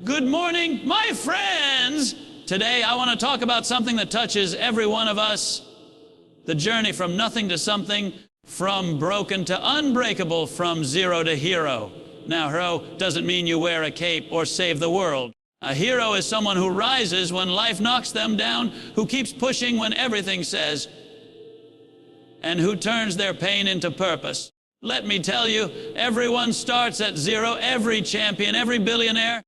Good morning, my friends. Today I want to talk about something that touches every one of us. The journey from nothing to something, from broken to unbreakable, from zero to hero. Now, hero doesn't mean you wear a cape or save the world. A hero is someone who rises when life knocks them down, who keeps pushing when everything says, and who turns their pain into purpose. Let me tell you, everyone starts at zero. Every champion, every billionaire,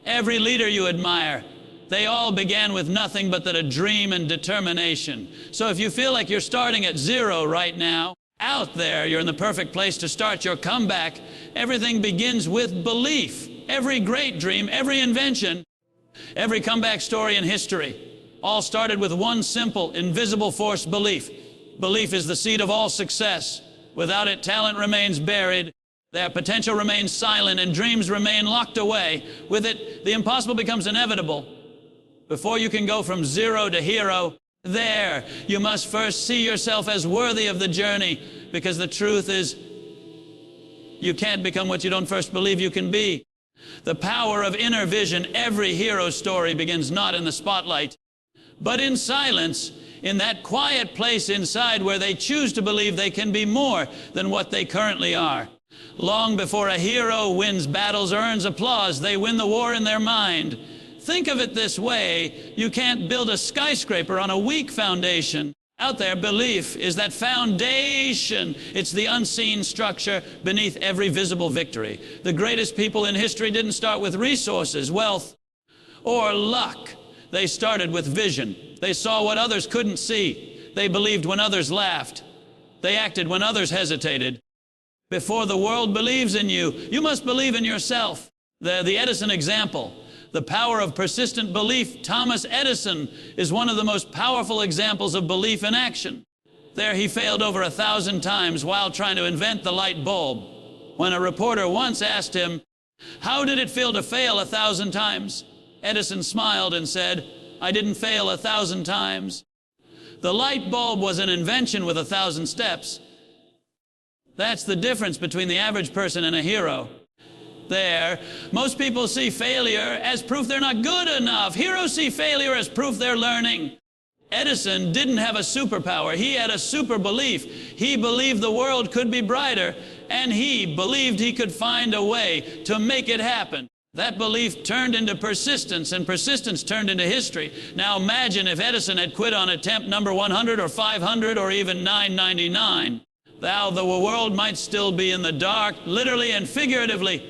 every leader you admire, they all began with nothing but a dream and determination. So if you feel like you're starting at zero right now, out there, you're in the perfect place to start your comeback. Everything begins with belief. Every great dream, every invention, every comeback story in history, all started with one simple, invisible force: belief. Belief is the seed of all success. Without it, talent remains buried, their potential remains silent, and dreams remain locked away. With it, the impossible becomes inevitable. Before you can go from zero to hero, you must first see yourself as worthy of the journey, because the truth is, you can't become what you don't first believe you can be. The power of inner vision. Every hero story begins not in the spotlight, but in silence, in that quiet place inside where they choose to believe they can be more than what they currently are. Long before a hero wins battles, earns applause, they win the war in their mind. Think of it this way: you can't build a skyscraper on a weak foundation. Out there, belief is that foundation. It's the unseen structure beneath every visible victory. The greatest people in history didn't start with resources, wealth, or luck. They started with vision. They saw what others couldn't see. They believed when others laughed. They acted when others hesitated. Before the world believes in you, you must believe in yourself. The Edison example, the power of persistent belief. Thomas Edison is one of the most powerful examples of belief in action. There he failed over 1,000 times while trying to invent the light bulb. When a reporter once asked him, "How did it feel to fail 1,000 times?" Edison smiled and said, "I didn't fail 1,000 times. The light bulb was an invention with 1,000 steps." That's the difference between the average person and a hero. Most people see failure as proof they're not good enough. Heroes see failure as proof they're learning. Edison didn't have a superpower. He had a super belief. He believed the world could be brighter, and he believed he could find a way to make it happen. That belief turned into persistence, and persistence turned into history. Now imagine if Edison had quit on attempt number 100 or 500 or even 999. Now the world might still be in the dark, literally and figuratively.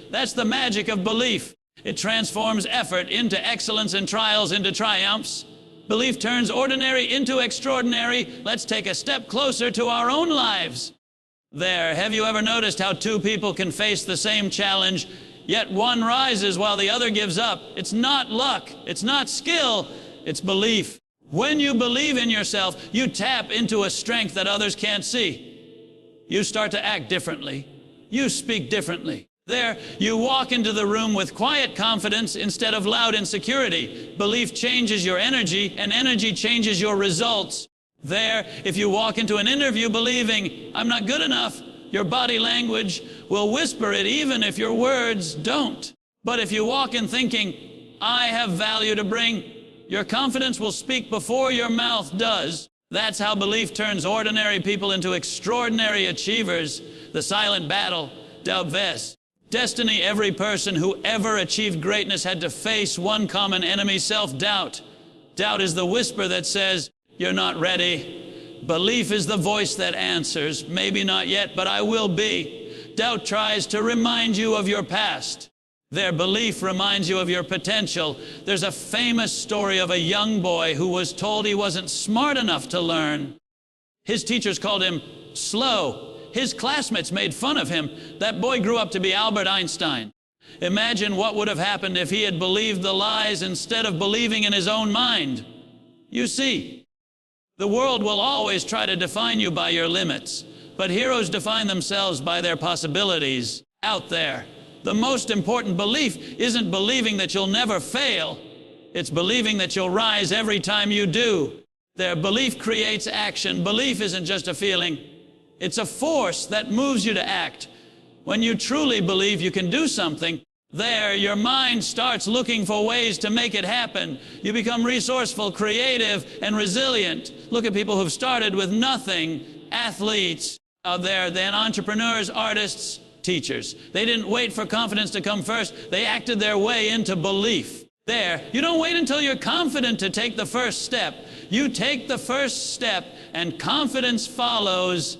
That's the magic of belief. It transforms effort into excellence and trials into triumphs. Belief turns ordinary into extraordinary. Let's take a step closer to our own lives. Have you ever noticed how two people can face the same challenge, yet one rises while the other gives up? It's not luck, it's not skill, it's belief. When you believe in yourself, you tap into a strength that others can't see. You start to act differently. You speak differently. You walk into the room with quiet confidence instead of loud insecurity. Belief changes your energy, and energy changes your results. If you walk into an interview believing, "I'm not good enough," your body language will whisper it even if your words don't. But if you walk in thinking, "I have value to bring," your confidence will speak before your mouth does. That's how belief turns ordinary people into extraordinary achievers. The silent battle, doubt vest. Destiny. Every person who ever achieved greatness had to face one common enemy: self-doubt. Doubt is the whisper that says, "You're not ready." Belief is the voice that answers, "Maybe not yet, but I will be." Doubt tries to remind you of your past. Belief reminds you of your potential. There's a famous story of a young boy who was told he wasn't smart enough to learn. His teachers called him slow. His classmates made fun of him. That boy grew up to be Albert Einstein. Imagine what would have happened if he had believed the lies instead of believing in his own mind. You see, the world will always try to define you by your limits, but heroes define themselves by their possibilities out there. The most important belief isn't believing that you'll never fail. It's believing that you'll rise every time you do. Belief creates action. Belief isn't just a feeling. It's a force that moves you to act. When you truly believe you can do something, There, your mind starts looking for ways to make it happen. You become resourceful, creative, and resilient. Look at people who've started with nothing. Athletes out there, then entrepreneurs, artists, teachers. They didn't wait for confidence to come first. They acted their way into belief. There, you don't wait until you're confident to take the first step. You take the first step, and confidence follows.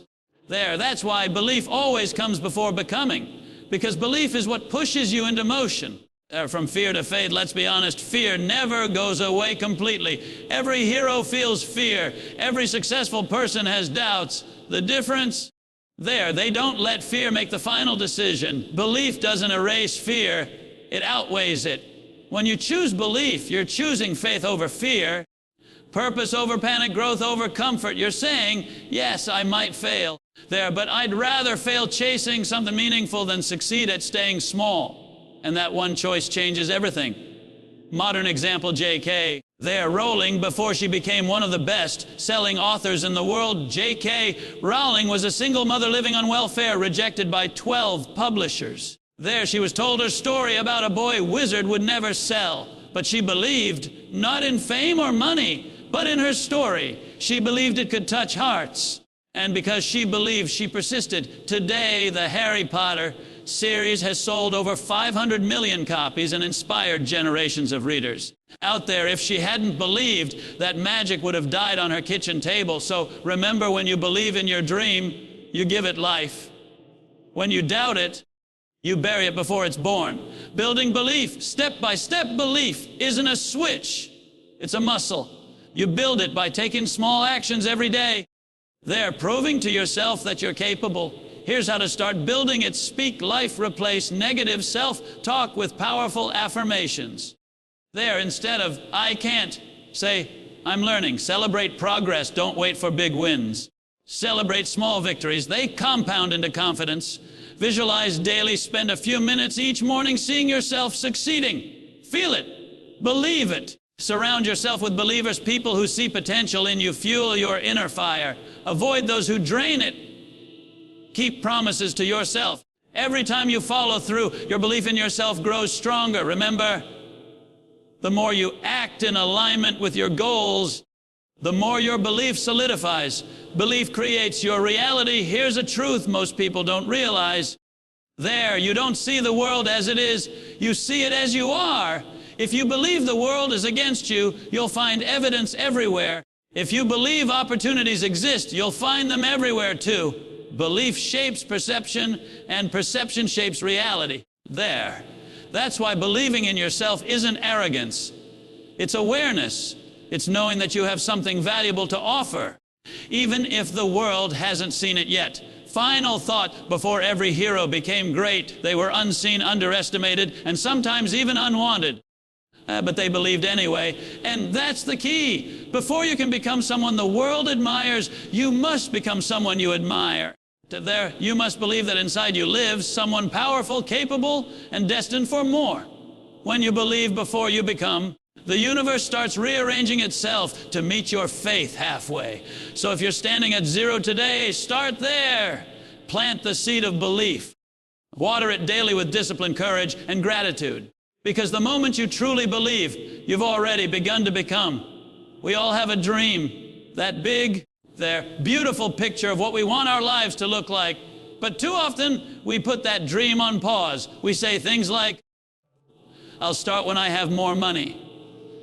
There, that's why belief always comes before becoming, because belief is what pushes you into motion. From fear to faith, let's be honest, fear never goes away completely. Every hero feels fear. Every successful person has doubts. The difference? There, they don't let fear make the final decision. Belief doesn't erase fear, it outweighs it. When you choose belief, you're choosing faith over fear, purpose over panic, growth over comfort. You're saying, yes, I might fail there, but I'd rather fail chasing something meaningful than succeed at staying small. And that one choice changes everything. Modern example, J.K. There, Rowling, before she became one of the best-selling authors in the world, J.K. Rowling was a single mother living on welfare, rejected by 12 publishers. There, she was told her story about a boy wizard would never sell, but she believed not in fame or money, but in her story. She believed it could touch hearts. And because she believed, she persisted. Today, the Harry Potter series has sold over 500 million copies and inspired generations of readers. Out there, if she hadn't believed, that magic would have died on her kitchen table. So remember, when you believe in your dream, you give it life. When you doubt it, you bury it before it's born. Building belief, step-by-step belief, isn't a switch. It's a muscle. You build it by taking small actions every day. There, proving to yourself that you're capable. Here's how to start building it. Speak life, replace negative self-talk with powerful affirmations. There, instead of, I can't, say, I'm learning. Celebrate progress. Don't wait for big wins. Celebrate small victories. They compound into confidence. Visualize daily. Spend a few minutes each morning seeing yourself succeeding. Feel it. Believe it. Surround yourself with believers, people who see potential in you. Fuel your inner fire. Avoid those who drain it. Keep promises to yourself. Every time you follow through, your belief in yourself grows stronger. Remember, the more you act in alignment with your goals, the more your belief solidifies. Belief creates your reality. Here's a truth most people don't realize. There, you don't see the world as it is. You see it as you are. If you believe the world is against you, you'll find evidence everywhere. If you believe opportunities exist, you'll find them everywhere too. Belief shapes perception, and perception shapes reality. There. That's why believing in yourself isn't arrogance. It's awareness. It's knowing that you have something valuable to offer, even if the world hasn't seen it yet. Final thought: before every hero became great, they were unseen, underestimated, and sometimes even unwanted. But they believed anyway, and that's the key. Before you can become someone the world admires, you must become someone you admire. There, you must believe that inside you lives someone powerful, capable, and destined for more. When you believe before you become, the universe starts rearranging itself to meet your faith halfway. So if you're standing at 0 today, start there. Plant the seed of belief. Water it daily with discipline, courage, and gratitude. Because the moment you truly believe, you've already begun to become. We all have a dream, that big, beautiful picture of what we want our lives to look like. But too often, we put that dream on pause. We say things like, I'll start when I have more money.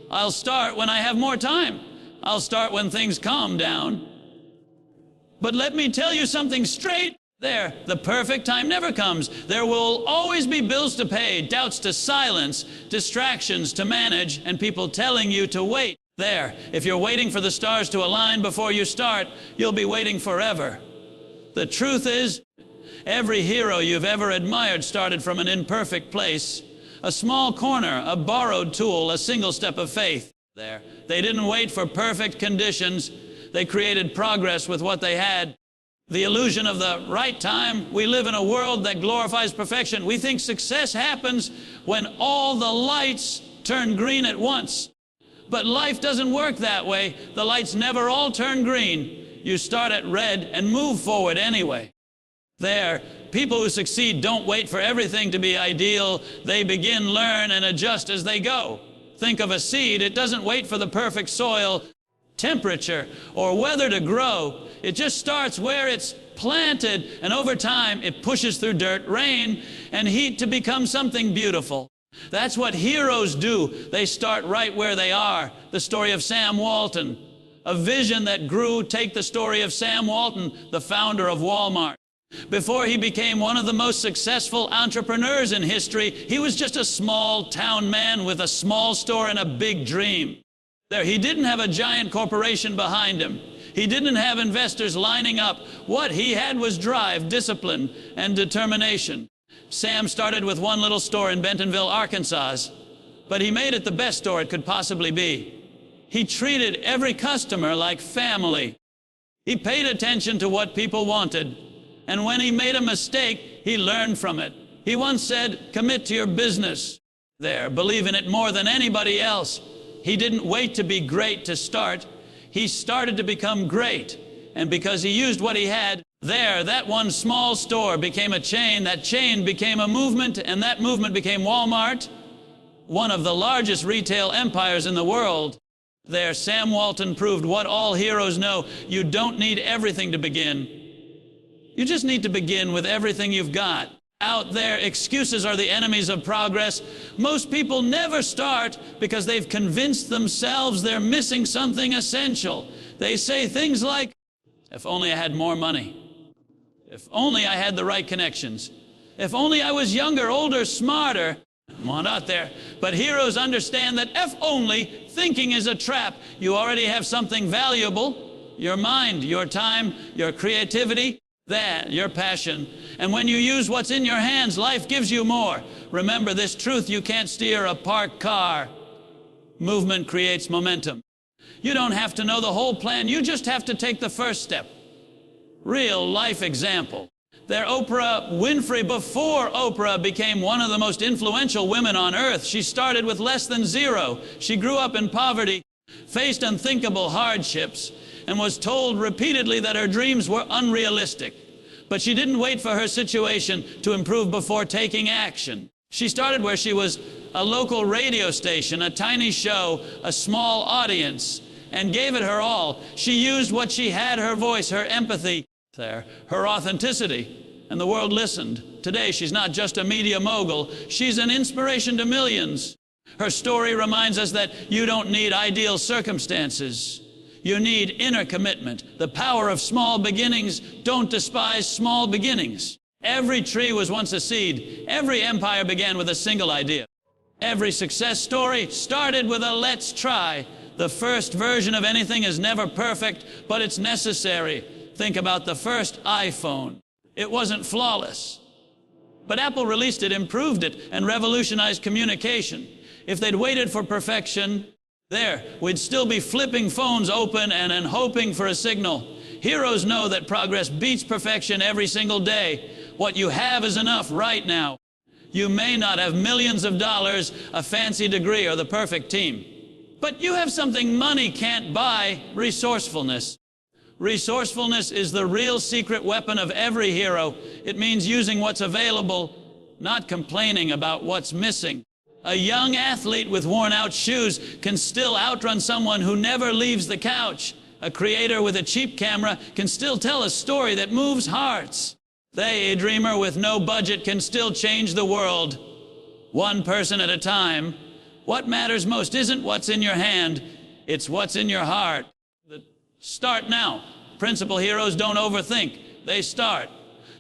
I'll start when I have more time. I'll start when things calm down. But let me tell you something straight. There, the perfect time never comes. There will always be bills to pay, doubts to silence, distractions to manage, and people telling you to wait. There, if you're waiting for the stars to align before you start, you'll be waiting forever. The truth is, every hero you've ever admired started from an imperfect place. A small corner, a borrowed tool, a single step of faith. There, they didn't wait for perfect conditions. They created progress with what they had. The illusion of the right time. We live in a world that glorifies perfection. We think success happens when all the lights turn green at once. But life doesn't work that way. The lights never all turn green. You start at red and move forward anyway. There, people who succeed don't wait for everything to be ideal. They begin, learn, and adjust as they go. Think of a seed. It doesn't wait for the perfect soil, temperature, or weather to grow. It just starts where it's planted, and over time, it pushes through dirt, rain, and heat to become something beautiful. That's what heroes do. They start right where they are. The story of Sam Walton, a vision that grew. Take the story of Sam Walton, the founder of Walmart. Before he became one of the most successful entrepreneurs in history, he was just a small town man with a small store and a big dream. There, he didn't have a giant corporation behind him. He didn't have investors lining up. What he had was drive, discipline, and determination. Sam started with one little store in Bentonville, Arkansas, but he made it the best store it could possibly be. He treated every customer like family. He paid attention to what people wanted. And when he made a mistake, he learned from it. He once said, "Commit to your business." There, believe in it more than anybody else. He didn't wait to be great to start. He started to become great. And because he used what he had, there, that one small store became a chain. That chain became a movement, and that movement became Walmart, one of the largest retail empires in the world. There, Sam Walton proved what all heroes know. You don't need everything to begin. You just need to begin with everything you've got. Out there, excuses are the enemies of progress. Most people never start because they've convinced themselves they're missing something essential. They say things like, "If only I had more money. If only I had the right connections. If only I was younger, older, smarter." Come on out there. But heroes understand that if only thinking is a trap. You already have something valuable: your mind, your time, your creativity, your passion. And when you use what's in your hands, life gives you more. Remember this truth: you can't steer a parked car. Movement creates momentum. You don't have to know the whole plan. You just have to take the first step. Real life example. There, Oprah Winfrey, before Oprah became one of the most influential women on earth, she started with less than zero. She grew up in poverty, faced unthinkable hardships, and was told repeatedly that her dreams were unrealistic. But she didn't wait for her situation to improve before taking action. She started where she was a local radio station, a tiny show, a small audience, and gave it her all. She used what she had: her voice, her empathy, her authenticity, and the world listened. Today, she's not just a media mogul. She's an inspiration to millions. Her story reminds us that you don't need ideal circumstances. You need inner commitment, the power of small beginnings. Don't despise small beginnings. Every tree was once a seed. Every empire began with a single idea. Every success story started with a "let's try." The first version of anything is never perfect, but it's necessary. Think about the first iPhone. It wasn't flawless, but Apple released it, improved it, and revolutionized communication. If they'd waited for perfection, we'd still be flipping phones open and hoping for a signal. Heroes know that progress beats perfection every single day. What you have is enough right now. You may not have millions of dollars, a fancy degree, or the perfect team, but you have something money can't buy: resourcefulness. Resourcefulness is the real secret weapon of every hero. It means using what's available, not complaining about what's missing. A young athlete with worn-out shoes can still outrun someone who never leaves the couch. A creator with a cheap camera can still tell a story that moves hearts. A dreamer with no budget can still change the world, one person at a time. What matters most isn't what's in your hand, it's what's in your heart. Start now. Principal heroes don't overthink. They start.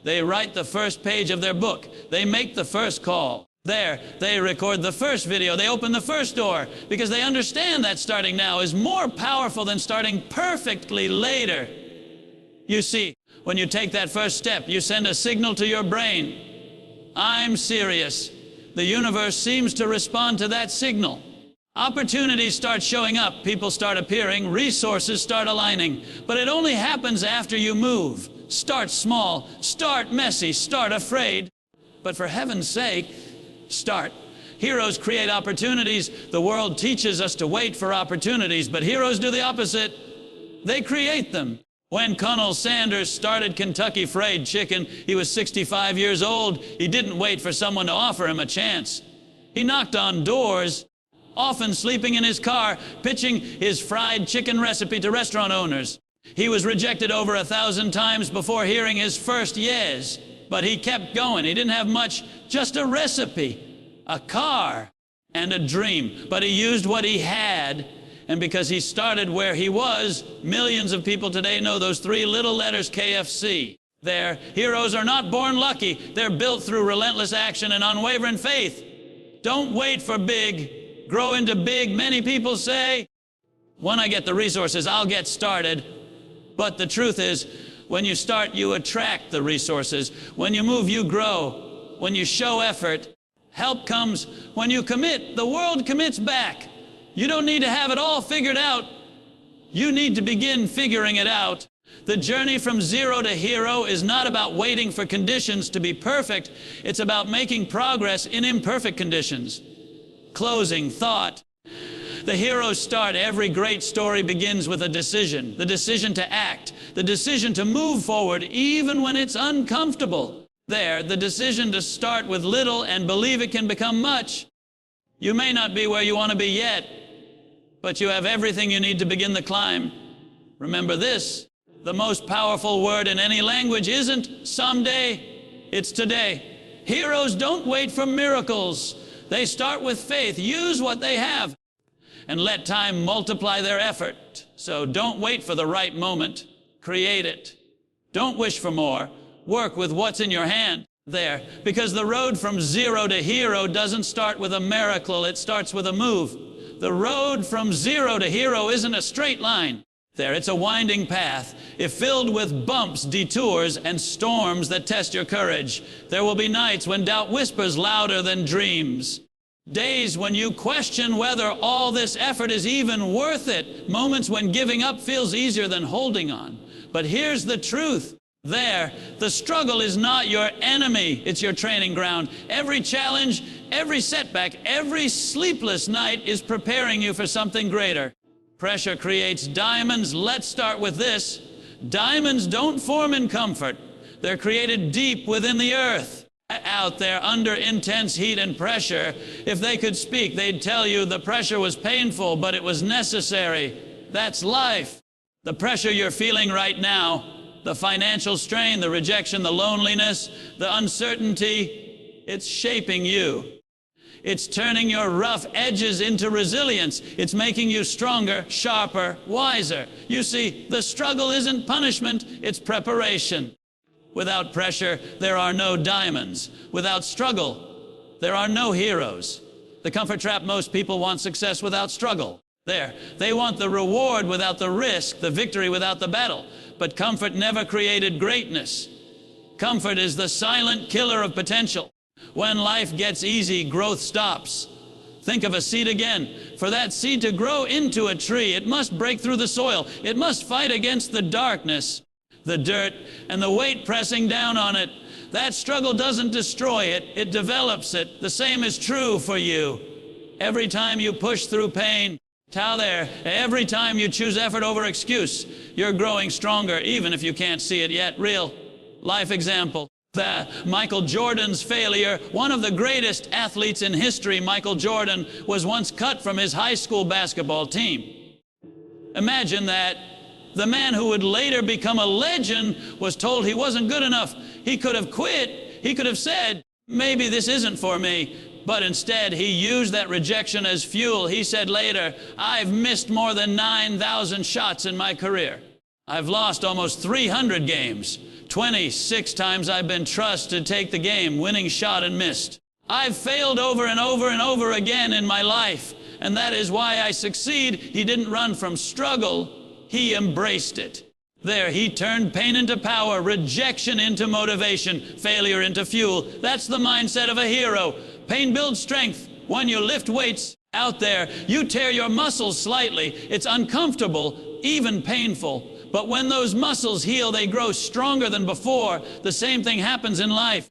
They write the first page of their book. They make the first call. They record the first video. They open the first door, because they understand that starting now is more powerful than starting perfectly later. You see, when you take that first step, you send a signal to your brain: I'm serious. The universe seems to respond to that signal. Opportunities start showing up, people start appearing, resources start aligning. But it only happens after you move. Start small, start messy, start afraid. But for heaven's sake, start. Heroes create opportunities. The world teaches us to wait for opportunities, but heroes do the opposite. They create them. When Colonel Sanders started Kentucky Fried Chicken, he was 65 years old. He didn't wait for someone to offer him a chance. He knocked on doors, often sleeping in his car, pitching his fried chicken recipe to restaurant owners. He was rejected over 1,000 times before hearing his first yes, but he kept going. He didn't have much, just a recipe, a car, and a dream. But he used what he had, and because he started where he was, millions of people today know those 3 little letters KFC. Their heroes are not born lucky. They're built through relentless action and unwavering faith. Don't wait for big. Grow into big. Many people say, when I get the resources, I'll get started. But the truth is, when you start, you attract the resources. When you move, you grow. When you show effort, help comes. When you commit, the world commits back. You don't need to have it all figured out. You need to begin figuring it out. The journey from zero to hero is not about waiting for conditions to be perfect. It's about making progress in imperfect conditions. Closing thought. The hero's start. Every great story begins with a decision. The decision to act. The decision to move forward even when it's uncomfortable. The decision to start with little and believe it can become much. You may not be where you want to be yet, but you have everything you need to begin the climb. Remember this, the most powerful word in any language isn't someday, it's today. Heroes don't wait for miracles. They start with faith. Use what they have and let time multiply their effort. So don't wait for the right moment. Create it. Don't wish for more. Work with what's in your hand. Because the road from zero to hero doesn't start with a miracle. It starts with a move. The road from zero to hero isn't a straight line. It's a winding path. If filled with bumps, detours, and storms that test your courage, there will be nights when doubt whispers louder than dreams. Days when you question whether all this effort is even worth it. Moments when giving up feels easier than holding on. But here's the truth. The struggle is not your enemy. It's your training ground. Every challenge, every setback, every sleepless night is preparing you for something greater. Pressure creates diamonds. Let's start with this. Diamonds don't form in comfort. They're created deep within the earth. Out there under intense heat and pressure, if they could speak, they'd tell you the pressure was painful, but it was necessary. That's life. The pressure you're feeling right now, the financial strain, the rejection, the loneliness, the uncertainty, it's shaping you. It's turning your rough edges into resilience. It's making you stronger, sharper, wiser. You see, the struggle isn't punishment, it's preparation. Without pressure, there are no diamonds. Without struggle, there are no heroes. The comfort trap: most people want success without struggle. They want the reward without the risk, the victory without the battle. But comfort never created greatness. Comfort is the silent killer of potential. When life gets easy, growth stops. Think of a seed again. For that seed to grow into a tree, it must break through the soil. It must fight against the darkness, the dirt, and the weight pressing down on it. That struggle doesn't destroy it, it develops it. The same is true for you. Every time you push through pain, every time you choose effort over excuse, you're growing stronger, even if you can't see it yet. Real life example. Michael Jordan's failure. One of the greatest athletes in history, Michael Jordan, was once cut from his high school basketball team. Imagine that. The man who would later become a legend was told he wasn't good enough. He could have quit. He could have said, maybe this isn't for me. But instead, he used that rejection as fuel. He said later, I've missed more than 9,000 shots in my career. I've lost almost 300 games. 26 times I've been trusted to take the game, winning shot and missed. I've failed over and over and over again in my life, and that is why I succeed. He didn't run from struggle, he embraced it. He turned pain into power, rejection into motivation, failure into fuel. That's the mindset of a hero. Pain builds strength. When you lift weights out there, you tear your muscles slightly. It's uncomfortable, even painful. But when those muscles heal, they grow stronger than before. The same thing happens in life.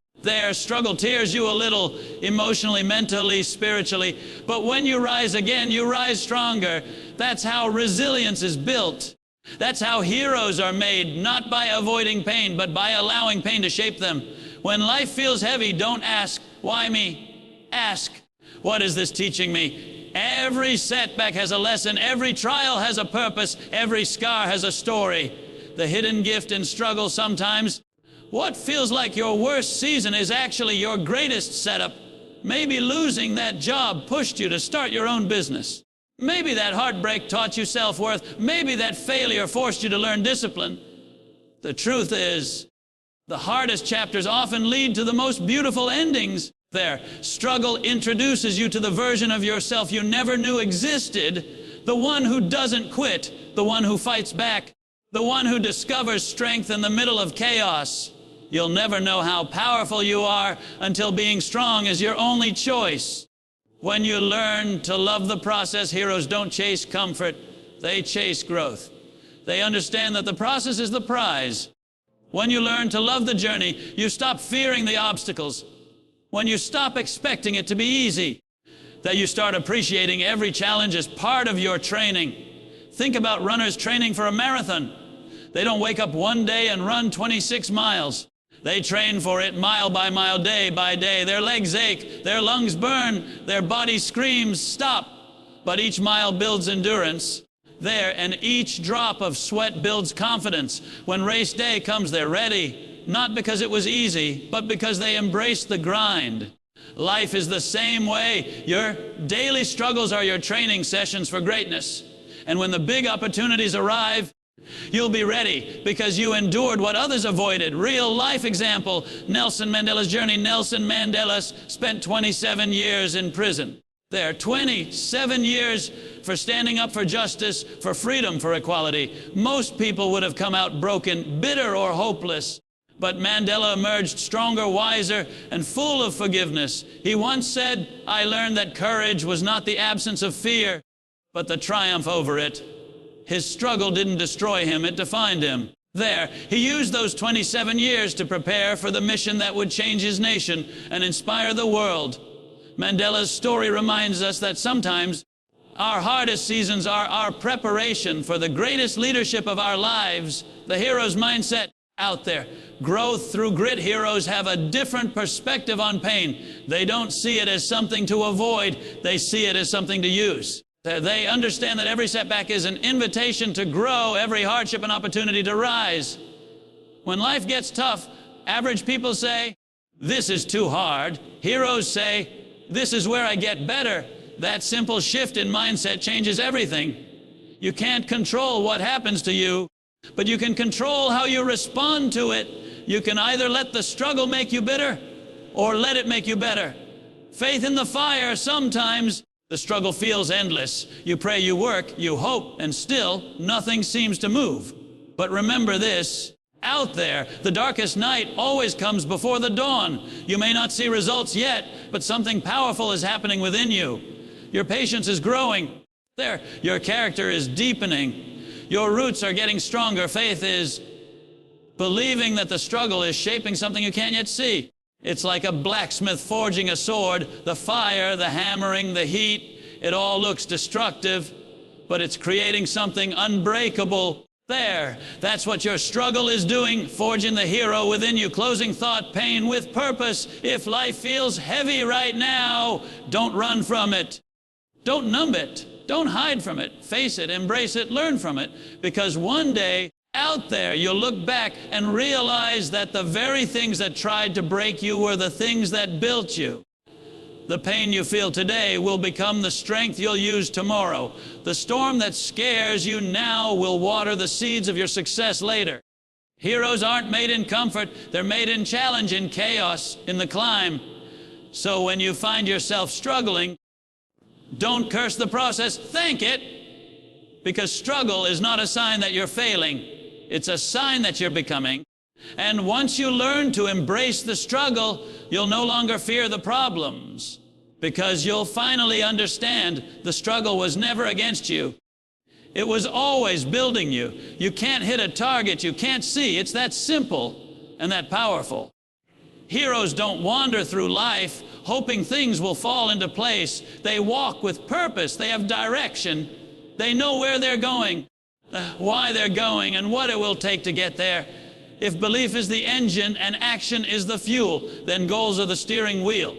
Struggle tears you a little, emotionally, mentally, spiritually. But when you rise again, you rise stronger. That's how resilience is built. That's how heroes are made, not by avoiding pain, but by allowing pain to shape them. When life feels heavy, don't ask, why me? Ask, what is this teaching me? Every setback has a lesson. Every trial has a purpose. Every scar has a story. The hidden gift in struggle sometimes. What feels like your worst season is actually your greatest setup. Maybe losing that job pushed you to start your own business. Maybe that heartbreak taught you self-worth. Maybe that failure forced you to learn discipline. The truth is, the hardest chapters often lead to the most beautiful endings. There, struggle introduces you to the version of yourself you never knew existed, the one who doesn't quit, the one who fights back, the one who discovers strength in the middle of chaos. You'll never know how powerful you are until being strong is your only choice. When you learn to love the process, heroes don't chase comfort, they chase growth. They understand that the process is the prize. When you learn to love the journey, you stop fearing the obstacles. When you stop expecting it to be easy, that you start appreciating every challenge as part of your training. Think about runners training for a marathon. They don't wake up one day and run 26 miles. They train for it mile by mile, day by day. Their legs ache, their lungs burn, their body screams, stop. But each mile builds endurance. There, and each drop of sweat builds confidence. When race day comes, they're ready. Not because it was easy, but because they embraced the grind. Life is the same way. Your daily struggles are your training sessions for greatness. And when the big opportunities arrive, you'll be ready because you endured what others avoided. Real life example, Nelson Mandela's journey. Nelson Mandela spent 27 years in prison. There, 27 years for standing up for justice, for freedom, for equality. Most people would have come out broken, bitter, or hopeless. But Mandela emerged stronger, wiser, and full of forgiveness. He once said, I learned that courage was not the absence of fear, but the triumph over it. His struggle didn't destroy him, it defined him. There, he used those 27 years to prepare for the mission that would change his nation and inspire the world. Mandela's story reminds us that sometimes our hardest seasons are our preparation for the greatest leadership of our lives. The hero's mindset out there. Growth through grit. Heroes have a different perspective on pain. They don't see it as something to avoid. They see it as something to use. They understand that every setback is an invitation to grow, every hardship an opportunity to rise. When life gets tough, average people say, this is too hard. Heroes say, this is where I get better. That simple shift in mindset changes everything. You can't control what happens to you, but you can control how you respond to it. You can either let the struggle make you bitter or let it make you better. Faith in the fire. Sometimes the struggle feels endless. You pray, you work, you hope, and still nothing seems to move. But remember this, out there, the darkest night always comes before the dawn. You may not see results yet, but something powerful is happening within you. Your patience is growing. There, your character is deepening. Your roots are getting stronger. Faith is believing that the struggle is shaping something you can't yet see. It's like a blacksmith forging a sword. The fire, the hammering, the heat, it all looks destructive, but it's creating something unbreakable. There, that's what your struggle is doing, forging the hero within you. Closing thought, pain with purpose. If life feels heavy right now, don't run from it. Don't numb it. Don't hide from it. Face it, embrace it, learn from it. Because one day, out there, you'll look back and realize that the very things that tried to break you were the things that built you. The pain you feel today will become the strength you'll use tomorrow. The storm that scares you now will water the seeds of your success later. Heroes aren't made in comfort. They're made in challenge, in chaos, in the climb. So when you find yourself struggling, don't curse the process, thank it. Because struggle is not a sign that you're failing. It's a sign that you're becoming. And once you learn to embrace the struggle, you'll no longer fear the problems, because you'll finally understand the struggle was never against you. It was always building you. You can't hit a target you can't see. It's that simple and that powerful. Heroes don't wander through life hoping things will fall into place. They walk with purpose. They have direction. They know where they're going. why they're going and what it will take to get there. If belief is the engine and action is the fuel, then goals are the steering wheel.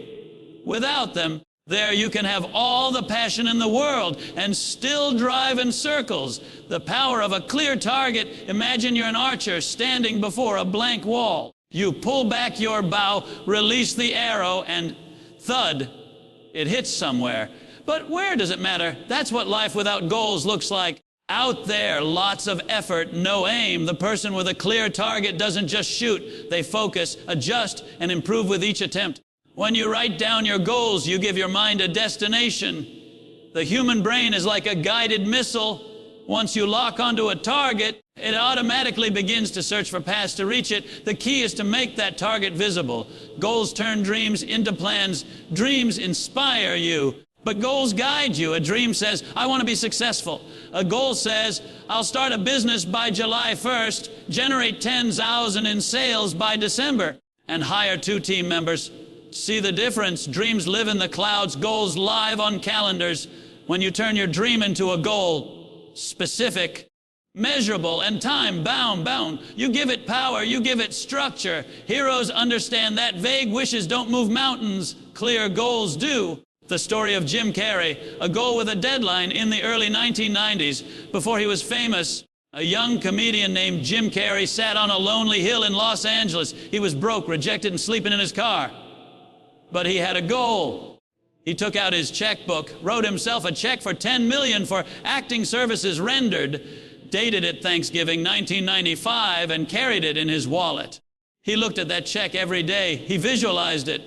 Without them, there you can have all the passion in the world and still drive in circles. The power of a clear target. Imagine you're an archer standing before a blank wall. You pull back your bow, release the arrow, and thud, it hits somewhere. But where does it matter? That's what life without goals looks like. Out there, lots of effort, no aim. The person with a clear target doesn't just shoot. They focus, adjust, and improve with each attempt. When you write down your goals, you give your mind a destination. The human brain is like a guided missile. Once you lock onto a target, it automatically begins to search for paths to reach it. The key is to make that target visible. Goals turn dreams into plans. Dreams inspire you, but goals guide you. A dream says, I want to be successful. A goal says, I'll start a business by July 1st, generate 10,000 in sales by December, and hire 2 team members. See the difference? Dreams live in the clouds, goals live on calendars. When you turn your dream into a goal, specific, measurable, and time-bound, you give it power, you give it structure. Heroes understand that vague wishes don't move mountains, clear goals do. The story of Jim Carrey, a goal with a deadline in the early 1990s. Before he was famous, a young comedian named Jim Carrey sat on a lonely hill in Los Angeles. He was broke, rejected, and sleeping in his car. But he had a goal. He took out his checkbook, wrote himself a check for $10 million for acting services rendered, dated it Thanksgiving 1995, and carried it in his wallet. He looked at that check every day. He visualized it.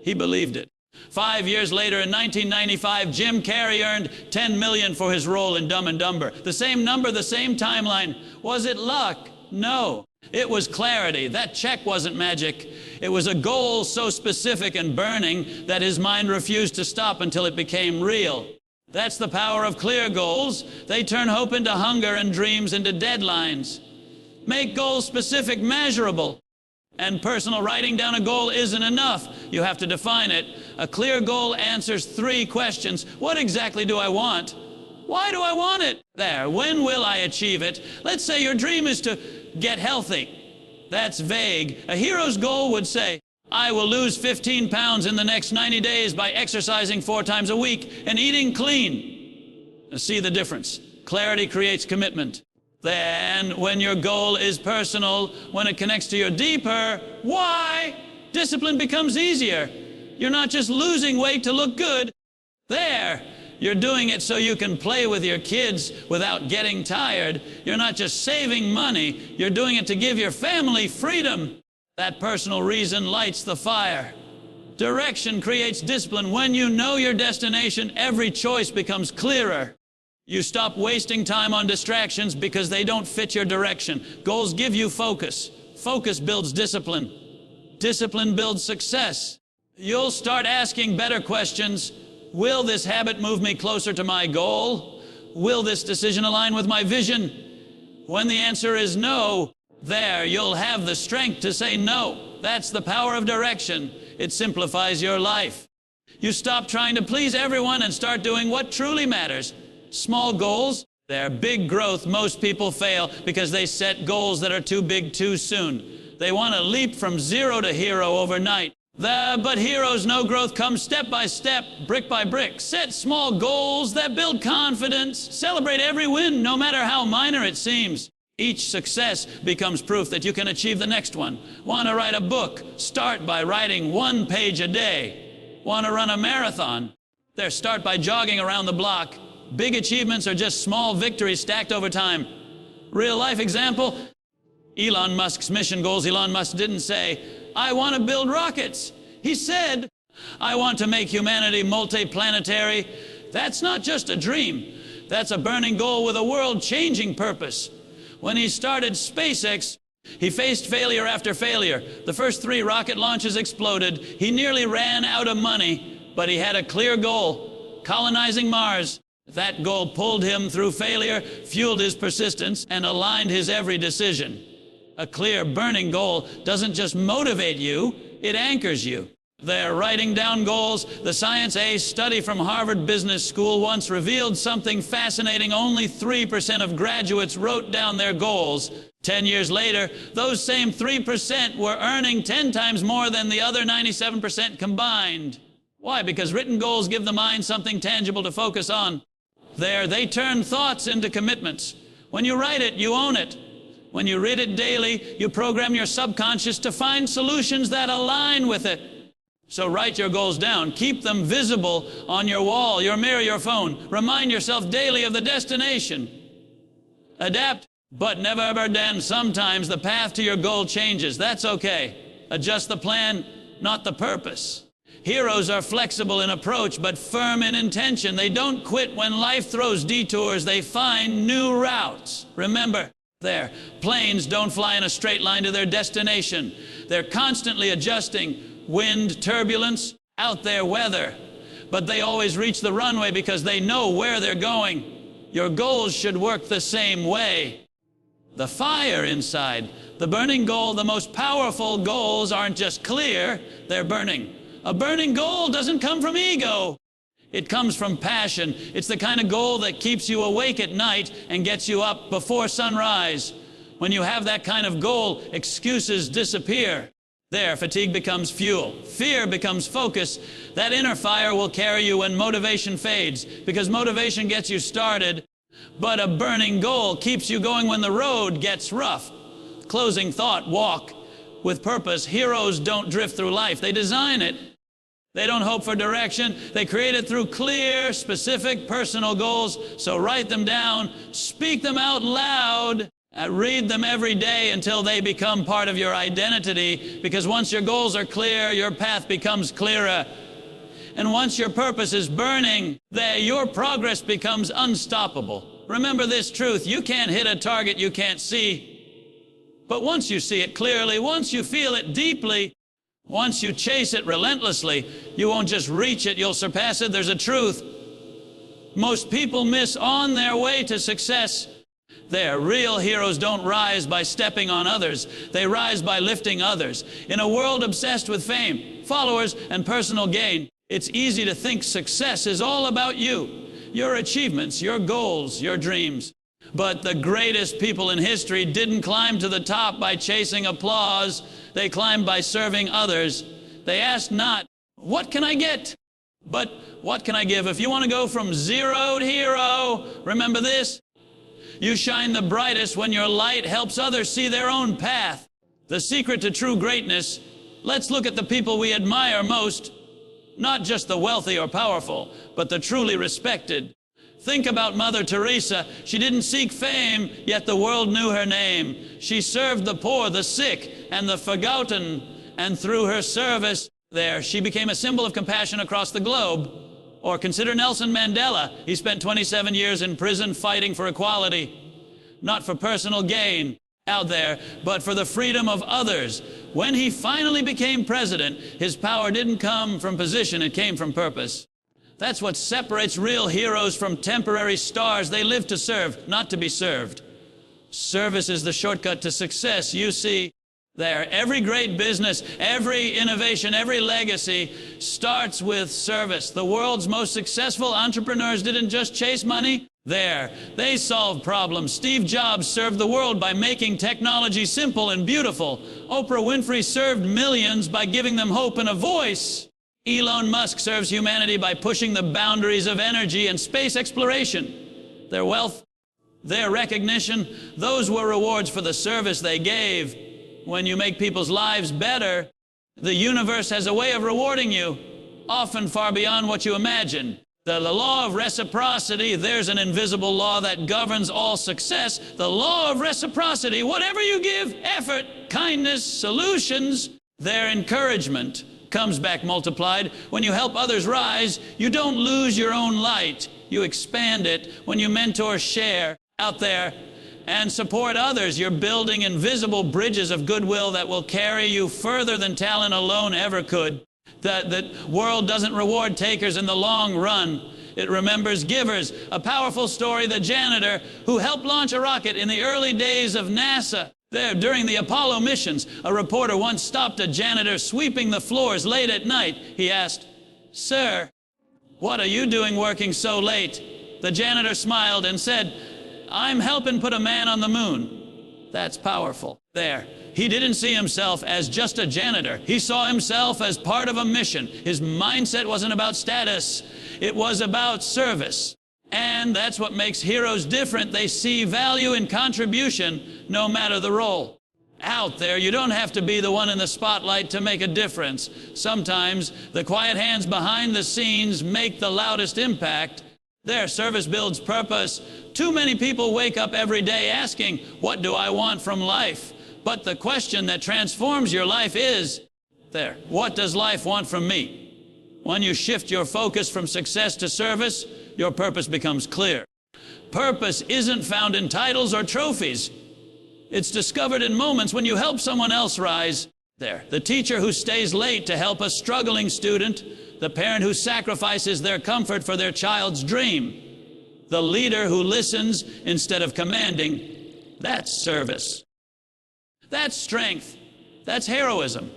He believed it. 5 years later, in 1995, Jim Carrey earned $10 million for his role in Dumb and Dumber. The same number, the same timeline. Was it luck? No. It was clarity. That check wasn't magic. It was a goal so specific and burning that his mind refused to stop until it became real. That's the power of clear goals. They turn hope into hunger and dreams into deadlines. Make goals specific, measurable. And personal. Writing down a goal isn't enough. You have to define it. A clear goal answers 3 questions. What exactly do I want? Why do I want it? There. When will I achieve it? Let's say your dream is to get healthy. That's vague. A hero's goal would say, I will lose 15 pounds in the next 90 days by exercising 4 times a week and eating clean. Now, see the difference. Clarity creates commitment. Then, when your goal is personal, when it connects to your deeper why, discipline becomes easier. You're not just losing weight to look good. There. You're doing it so you can play with your kids without getting tired. You're not just saving money. You're doing it to give your family freedom. That personal reason lights the fire. Direction creates discipline. When you know your destination, every choice becomes clearer. You stop wasting time on distractions because they don't fit your direction. Goals give you focus. Focus builds discipline. Discipline builds success. You'll start asking better questions. Will this habit move me closer to my goal? Will this decision align with my vision? When the answer is no, there, you'll have the strength to say no. That's the power of direction. It simplifies your life. You stop trying to please everyone and start doing what truly matters. Small goals, they're big growth. Most people fail because they set goals that are too big too soon. They want to leap from 0 to hero overnight. But heroes know growth comes step by step, brick by brick. Set small goals that build confidence. Celebrate every win, no matter how minor it seems. Each success becomes proof that you can achieve the next one. Want to write a book? Start by writing 1 page a day. Want to run a marathon? There, start by jogging around the block. Big achievements are just small victories stacked over time. Real life example, Elon Musk's mission goals. Elon Musk didn't say, I want to build rockets. He said, I want to make humanity multiplanetary. That's not just a dream. That's a burning goal with a world-changing purpose. When he started SpaceX, he faced failure after failure. The first 3 rocket launches exploded. He nearly ran out of money, but he had a clear goal, colonizing Mars. That goal pulled him through failure, fueled his persistence, and aligned his every decision. A clear, burning goal doesn't just motivate you, it anchors you. They're writing down goals. The Science A study from Harvard Business School once revealed something fascinating. Only 3% of graduates wrote down their goals. 10 years later, those same 3% were earning 10 times more than the other 97% combined. Why? Because written goals give the mind something tangible to focus on. They turn thoughts into commitments. When you write it, you own it. When you read it daily, you program your subconscious to find solutions that align with it. So write your goals down. Keep them visible on your wall, your mirror, your phone. Remind yourself daily of the destination. Adapt, but never abandon. Sometimes the path to your goal changes. That's okay. Adjust the plan, not the purpose. Heroes are flexible in approach, but firm in intention. They don't quit when life throws detours. They find new routes. Remember, planes don't fly in a straight line to their destination. They're constantly adjusting. Wind, turbulence, out there weather. But they always reach the runway because they know where they're going. Your goals should work the same way. The fire inside, the burning goal, the most powerful goals aren't just clear, they're burning. A burning goal doesn't come from ego. It comes from passion. It's the kind of goal that keeps you awake at night and gets you up before sunrise. When you have that kind of goal, excuses disappear. Fatigue becomes fuel. Fear becomes focus. That inner fire will carry you when motivation fades, because motivation gets you started, but a burning goal keeps you going when the road gets rough. Closing thought, walk with purpose. Heroes don't drift through life. They design it. They don't hope for direction. They create it through clear, specific, personal goals. So write them down, speak them out loud, read them every day until they become part of your identity, because once your goals are clear, your path becomes clearer. And once your purpose is burning, your progress becomes unstoppable. Remember this truth: you can't hit a target you can't see. But once you see it clearly, once you feel it deeply, once you chase it relentlessly, you won't just reach it, you'll surpass it. There's a truth most people miss on their way to success. Real heroes don't rise by stepping on others. They rise by lifting others. In a world obsessed with fame, followers, and personal gain, it's easy to think success is all about you, your achievements, your goals, your dreams. But the greatest people in history didn't climb to the top by chasing applause. They climbed by serving others. They asked not, what can I get? But what can I give? If you want to go from zero to hero, remember this: you shine the brightest when your light helps others see their own path. The secret to true greatness: let's look at the people we admire most, not just the wealthy or powerful, but the truly respected. Think about Mother Teresa. She didn't seek fame, yet the world knew her name. She served the poor, the sick, and the forgotten, and through her service she became a symbol of compassion across the globe. Or consider Nelson Mandela. He spent 27 years in prison fighting for equality, not for personal gain out there, but for the freedom of others. When he finally became president, his power didn't come from position, it came from purpose. That's what separates real heroes from temporary stars. They live to serve, not to be served. Service is the shortcut to success. You see, every great business, every innovation, every legacy starts with service. The world's most successful entrepreneurs didn't just chase money. They solved problems. Steve Jobs served the world by making technology simple and beautiful. Oprah Winfrey served millions by giving them hope and a voice. Elon Musk serves humanity by pushing the boundaries of energy and space exploration. Their wealth, their recognition, those were rewards for the service they gave. When you make people's lives better, the universe has a way of rewarding you, often far beyond what you imagine. The law of reciprocity, there's an invisible law that governs all success. The law of reciprocity: whatever you give, effort, kindness, solutions, their encouragement comes back multiplied. When you help others rise, you don't lose your own light. You expand it. When you mentor, share out there, and support others, you're building invisible bridges of goodwill that will carry you further than talent alone ever could. The world doesn't reward takers in the long run. It remembers givers. A powerful story: the janitor who helped launch a rocket in the early days of NASA. There, during the Apollo missions, a reporter once stopped a janitor sweeping the floors late at night. He asked, "Sir, what are you doing working so late?" The janitor smiled and said, "I'm helping put a man on the moon." That's powerful. There, he didn't see himself as just a janitor. He saw himself as part of a mission. His mindset wasn't about status. It was about service. And that's what makes heroes different. They see value in contribution, no matter the role. Out there, you don't have to be the one in the spotlight to make a difference. Sometimes the quiet hands behind the scenes make the loudest impact. Their service builds purpose. Too many people wake up every day asking, "What do I want from life?" But the question that transforms your life is, what does life want from me? When you shift your focus from success to service, your purpose becomes clear. Purpose isn't found in titles or trophies. It's discovered in moments when you help someone else rise. The teacher who stays late to help a struggling student, the parent who sacrifices their comfort for their child's dream, the leader who listens instead of commanding. That's service. That's strength. That's heroism.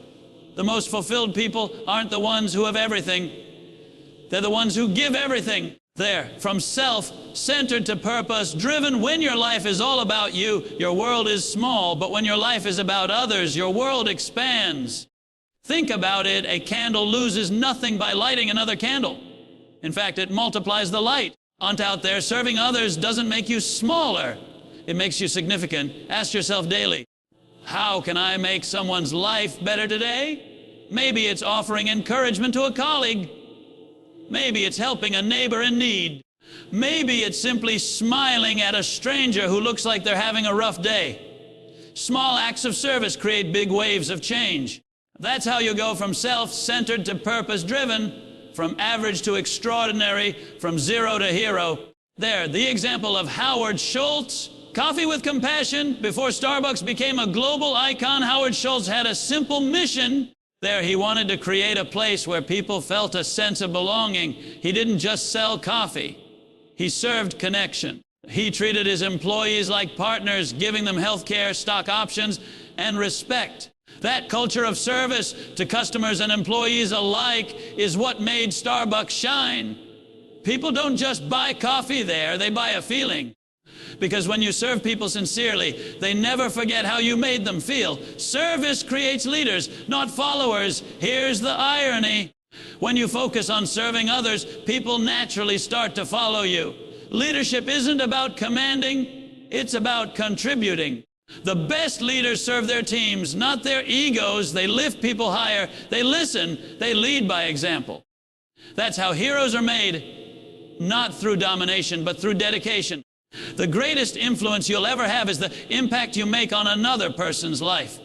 The most fulfilled people aren't the ones who have everything. They're the ones who give everything. From self-centered to purpose-driven. When your life is all about you, your world is small. But when your life is about others, your world expands. Think about it. A candle loses nothing by lighting another candle. In fact, it multiplies the light. Out there, serving others doesn't make you smaller. It makes you significant. Ask yourself daily, how can I make someone's life better today? Maybe it's offering encouragement to a colleague. Maybe it's helping a neighbor in need. Maybe it's simply smiling at a stranger who looks like they're having a rough day. Small acts of service create big waves of change. That's how you go from self-centered to purpose-driven, from average to extraordinary, from zero to hero. The example of Howard Schultz. Coffee with compassion. Before Starbucks became a global icon, Howard Schultz had a simple mission. He wanted to create a place where people felt a sense of belonging. He didn't just sell coffee. He served connection. He treated his employees like partners, giving them health care, stock options, and respect. That culture of service to customers and employees alike is what made Starbucks shine. People don't just buy coffee there, they buy a feeling. Because when you serve people sincerely, they never forget how you made them feel. Service creates leaders, not followers. Here's the irony. When you focus on serving others, people naturally start to follow you. Leadership isn't about commanding, it's about contributing. The best leaders serve their teams, not their egos. They lift people higher. They listen. They lead by example. That's how heroes are made, not through domination, but through dedication. The greatest influence you'll ever have is the impact you make on another person's life.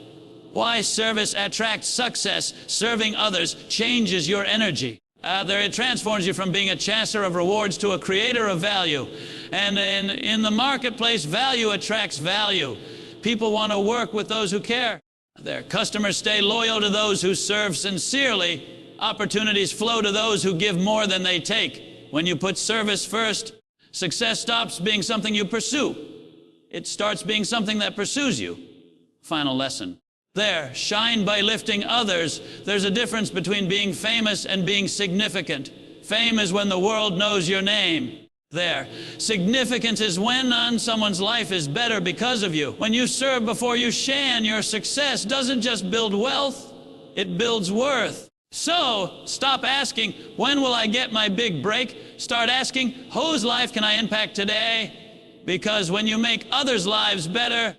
Why service attracts success. Serving others changes your energy. It transforms you from being a chasser of rewards to a creator of value. And in the marketplace, value attracts value. People want to work with those who care. Their customers stay loyal to those who serve sincerely. Opportunities flow to those who give more than they take. When you put service first, success stops being something you pursue. It starts being something that pursues you. Final lesson. Shine by lifting others. There's a difference between being famous and being significant. Fame is when the world knows your name. Significance is when someone's life is better because of you. When you serve before you shine, your success doesn't just build wealth, it builds worth. So, stop asking, when will I get my big break? Start asking, whose life can I impact today? Because when you make others' lives better,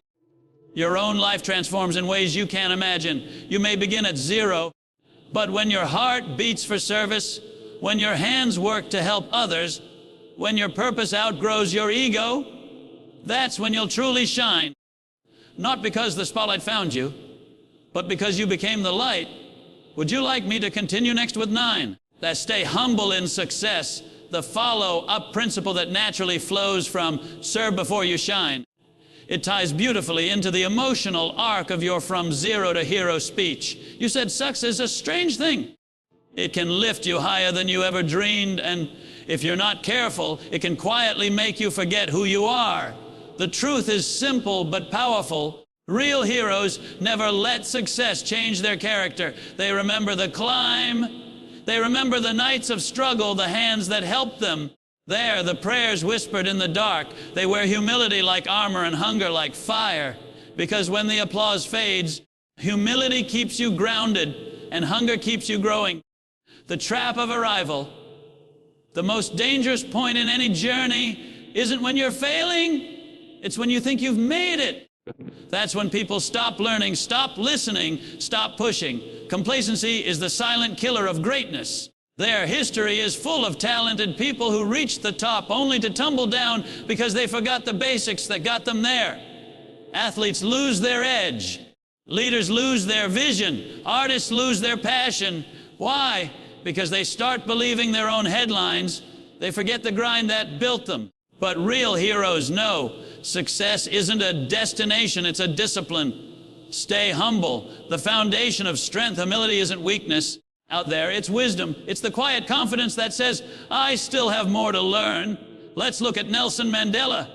your own life transforms in ways you can't imagine. You may begin at zero, but when your heart beats for service, when your hands work to help others, when your purpose outgrows your ego, that's when you'll truly shine. Not because the spotlight found you, but because you became the light. Would you like me to continue next with 9? Stay humble in success, the follow-up principle that naturally flows from serve before you shine. It ties beautifully into the emotional arc of your from zero to hero speech. You said success is a strange thing. It can lift you higher than you ever dreamed, and if you're not careful, it can quietly make you forget who you are. The truth is simple but powerful. Real heroes never let success change their character. They remember the climb. They remember the nights of struggle, the hands that helped them. There, the prayers whispered in the dark. They wear humility like armor and hunger like fire. Because when the applause fades, humility keeps you grounded and hunger keeps you growing. The trap of arrival, the most dangerous point in any journey, isn't when you're failing. It's when you think you've made it. That's when people stop learning, stop listening, stop pushing. Complacency is the silent killer of greatness. Their history is full of talented people who reached the top only to tumble down because they forgot the basics that got them there. Athletes lose their edge. Leaders lose their vision. Artists lose their passion. Why? Because they start believing their own headlines. They forget the grind that built them. But real heroes know success isn't a destination, it's a discipline. Stay humble. The foundation of strength, humility isn't weakness out there, it's wisdom. It's the quiet confidence that says, I still have more to learn. Let's look at Nelson Mandela.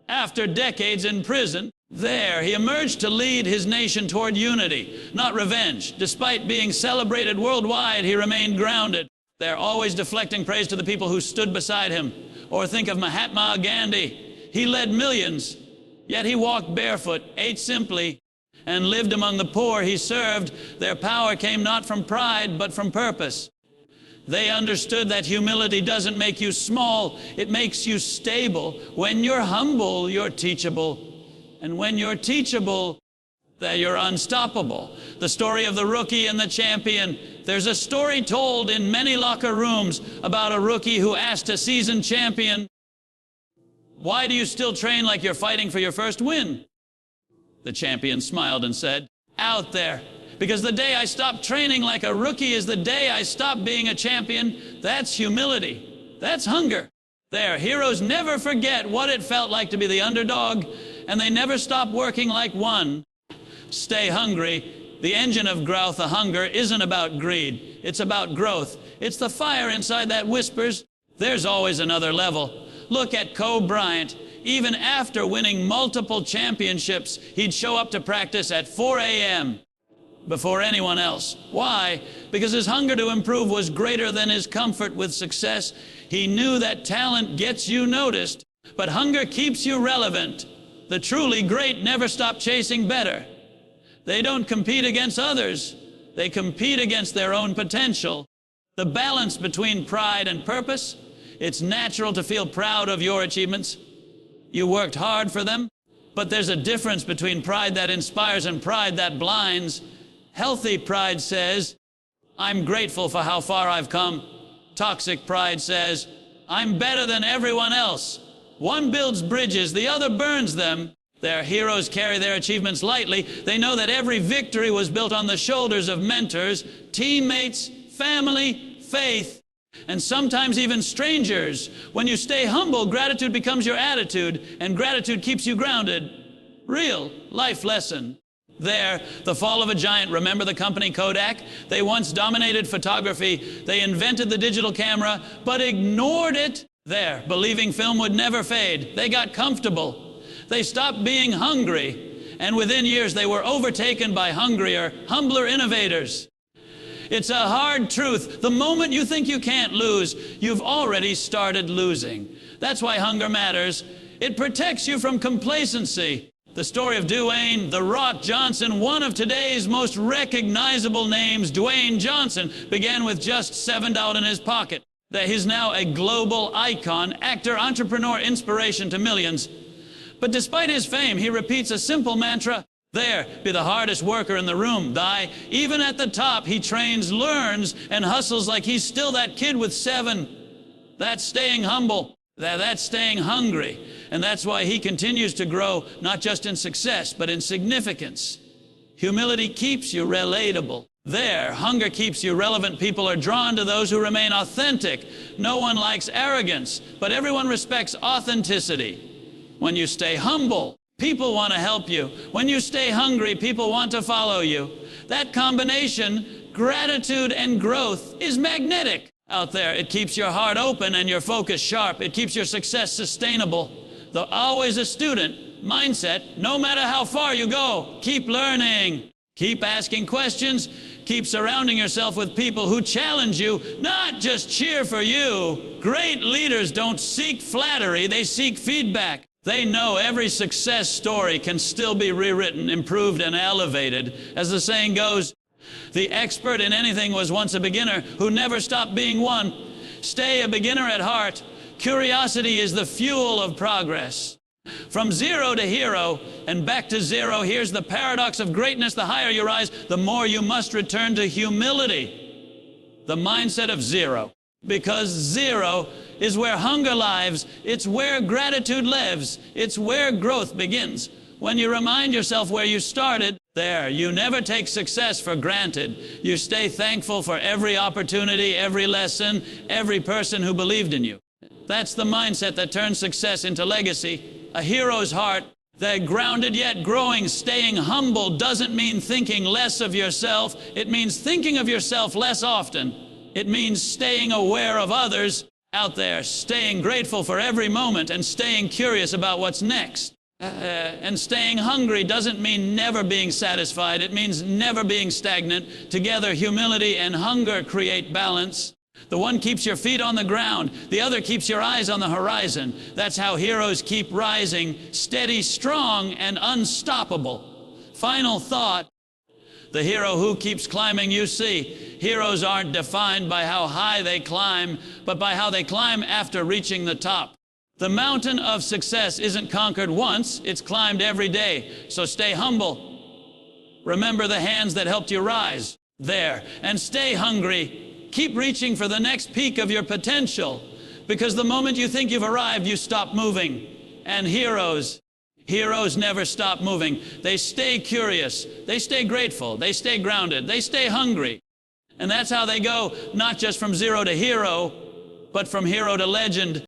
After decades in prison, there, he emerged to lead his nation toward unity, not revenge. Despite being celebrated worldwide, he remained grounded. They're always deflecting praise to the people who stood beside him. Or think of Mahatma Gandhi. He led millions, yet he walked barefoot, ate simply, and lived among the poor he served. Their power came not from pride, but from purpose. They understood that humility doesn't make you small, it makes you stable. When you're humble, you're teachable. And when you're teachable, that you're unstoppable. The story of the rookie and the champion. There's a story told in many locker rooms about a rookie who asked a seasoned champion, why do you still train like you're fighting for your first win? The champion smiled and said, out there. Because the day I stop training like a rookie is the day I stop being a champion. That's humility. That's hunger. There, heroes never forget what it felt like to be the underdog, and they never stop working like one. Stay hungry. The engine of growth, the hunger, isn't about greed. It's about growth. It's the fire inside that whispers, there's always another level. Look at Kobe Bryant. Even after winning multiple championships, he'd show up to practice at 4 a.m. before anyone else. Why? Because his hunger to improve was greater than his comfort with success. He knew that talent gets you noticed, but hunger keeps you relevant. The truly great never stop chasing better. They don't compete against others. They compete against their own potential. The balance between pride and purpose, it's natural to feel proud of your achievements. You worked hard for them, but there's a difference between pride that inspires and pride that blinds. Healthy pride says, I'm grateful for how far I've come. Toxic pride says, I'm better than everyone else. One builds bridges, the other burns them. Their heroes carry their achievements lightly. They know that every victory was built on the shoulders of mentors, teammates, family, faith, and sometimes even strangers. When you stay humble, gratitude becomes your attitude, and gratitude keeps you grounded. Real life lesson. There, the fall of a giant. Remember the company Kodak? They once dominated photography. They invented the digital camera, but ignored it. There, believing film would never fade. They got comfortable. They stopped being hungry, and within years they were overtaken by hungrier, humbler innovators. It's a hard truth. The moment you think you can't lose, you've already started losing. That's why hunger matters. It protects you from complacency. The story of Dwayne "The Rock" Johnson, one of today's most recognizable names, Dwayne Johnson, began with just $7 in his pocket. That he's now a global icon, actor, entrepreneur, inspiration to millions. But despite his fame, he repeats a simple mantra, there, be the hardest worker in the room, thy. Even at the top, he trains, learns, and hustles like he's still that kid with 7. That's staying humble. That's staying hungry. And that's why he continues to grow, not just in success, but in significance. Humility keeps you relatable. There, hunger keeps you relevant. People are drawn to those who remain authentic. No one likes arrogance, but everyone respects authenticity. When you stay humble, people want to help you. When you stay hungry, people want to follow you. That combination, gratitude and growth, is magnetic out there. It keeps your heart open and your focus sharp. It keeps your success sustainable. Though always a student, mindset, no matter how far you go, keep learning. Keep asking questions. Keep surrounding yourself with people who challenge you, not just cheer for you. Great leaders don't seek flattery, they seek feedback. They know every success story can still be rewritten, improved, and elevated. As the saying goes, the expert in anything was once a beginner who never stopped being one. Stay a beginner at heart. Curiosity is the fuel of progress. From zero to hero and back to zero, here's the paradox of greatness. The higher you rise, the more you must return to humility. The mindset of zero. Because zero is where hunger lives. It's where gratitude lives. It's where growth begins. When you remind yourself where you started, there, you never take success for granted. You stay thankful for every opportunity, every lesson, every person who believed in you. That's the mindset that turns success into legacy. A hero's heart, that grounded yet growing. Staying humble doesn't mean thinking less of yourself. It means thinking of yourself less often. It means staying aware of others out there, staying grateful for every moment, and staying curious about what's next. And staying hungry doesn't mean never being satisfied. It means never being stagnant. Together, humility and hunger create balance. The one keeps your feet on the ground. The other keeps your eyes on the horizon. That's how heroes keep rising, steady, strong, and unstoppable. Final thought. The hero who keeps climbing, you see. Heroes aren't defined by how high they climb, but by how they climb after reaching the top. The mountain of success isn't conquered once, it's climbed every day. So stay humble. Remember the hands that helped you rise there. And stay hungry. Keep reaching for the next peak of your potential. Because the moment you think you've arrived, you stop moving. And heroes never stop moving. They stay curious. They stay grateful. They stay grounded. They stay hungry. And that's how they go, not just from zero to hero, but from hero to legend.